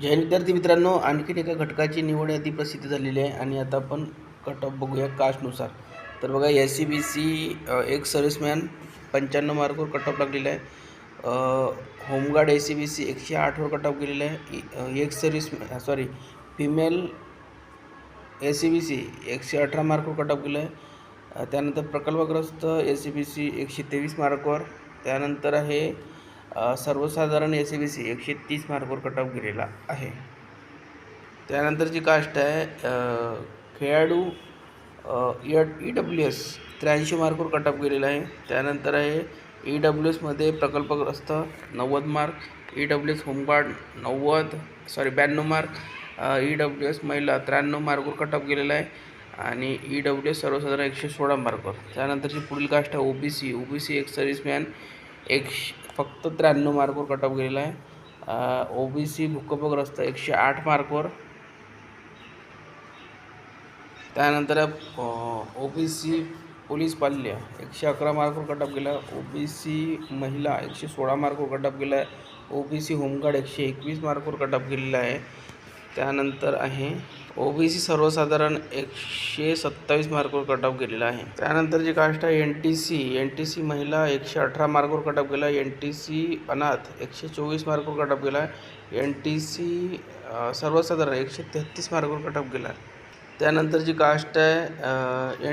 जय विद्यार्थी मित्रांनो, आणखीन एका घटकाची निवड यादी प्रसिद्ध झालेली आहे आणि आता आपण कट ऑफ बघूया कास्टनुसार. तर बघा, SCBC एक सर्व्हिसमॅन 95 मार्कवर कट ऑफ लागलेला आहे. होमगार्ड SCBC 108वर कट ऑफ गेलेला आहे. एक फिमेल SCBC 118 मार्कवर कट ऑफ गेला आहे. त्यानंतर प्रकल्पग्रस्त SCBC 123 मार्कवर. त्यानंतर आहे सर्वसाधारण SCBC 130 मार्कवर कट ऑफ गेलेला आहे. त्यानंतरची कास्ट आहे खेळाडू EWS 83 मार्कवर कट ऑफ गेलेला आहे. त्यानंतर आहे EWS मध्ये प्रकल्पग्रस्त 90 mark, EWS home guard 92 mark, EWS महिला 93 मार्कवर कट ऑफ गेलेला आहे आणि EWS सर्वसाधारण 116 मार्कवर. त्यानंतरची पुढील कास्ट आहे OBC एक सर्व्हिसमॅन फक्त 93 मार्कवर कट ऑफ गेलेला आहे. OBC भूकंपग्रस्त 108 मार्कवर. त्यानंतर OBC पोलीस पाल्य 111 मार्कवर कट ऑफ गेला. OBC महिला 116 मार्कवर कट ऑफ गेला आहे. OBC होमगार्ड 121 मार्कवर कट ऑफ गेलेला आहे. त्यानंतर आहे OBC सर्वसाधारण 127 मार्कवर कट ऑफ गेलेला आहे. त्यानंतरची कास्ट आहे NTC महिला 118 मार्कवर कट ऑफ गेला आहे. NTC अनाथ 124 मार्कवर कट ऑफ गेला आहे. NTC सर्वसाधारण 133 मार्कवर कट ऑफ गेला आहे. त्यानंतरची कास्ट आहे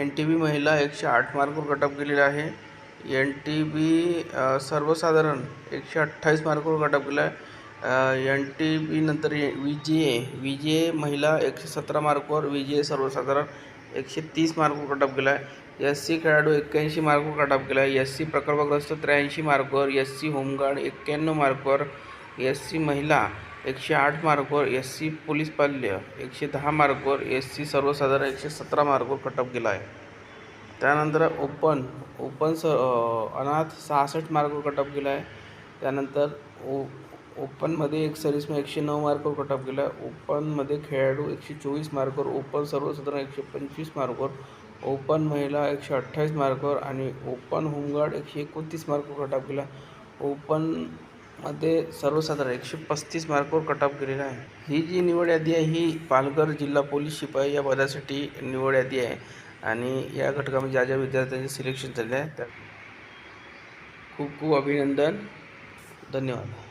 NTB महिला 108 मार्कवर कट ऑफ गेलेला आहे. NTB सर्वसाधारण 128 मार्कवर कट ऑफ गेला आहे. NTB नंतर VJA महिला 117 मार्कवर, VJA सर्वसाधारण 130 मार्कवर कट ऑफ गेला आहे. SC खेळाडू 81 मार्कवर कट ऑफ गेला आहे. SC प्रकल्पग्रस्त 83 मार्कवर, SC होमगार्ड 91 मार्कवर, SC महिला 108 मार्कवर, SC पोलीस पाल्य 110 मार्कवर, SC सर्वसाधारण 117 मार्कवर कट ऑफ गेला आहे. त्यानंतर ओपन अनाथ 66 मार्कवर कट ऑफ गेला आहे. त्यानंतर ओपनमध्ये एक सर्व्हिसमॅन 109 मार्कवर कट ऑफ गेला आहे. ओपनमध्ये खेळाडू 124 मार्कवर, ओपन सर्वसाधारण 125 मार्कवर, ओपन महिला 128 मार्कवर आणि ओपन होमगार्ड 129 मार्कवर कट ऑफ गेला. ओपनमध्ये सर्वसाधारण 135 मार्कवर कट ऑफ गेलेला आहे. ही जी निवड यादी आहे ही पालघर जिल्हा पोलीस शिपाई या पदासाठी निवड यादी आहे आणि या घटकामध्ये ज्या विद्यार्थ्यांचे सिलेक्शन झाले आहे त्या खूप खूप अभिनंदन. धन्यवाद.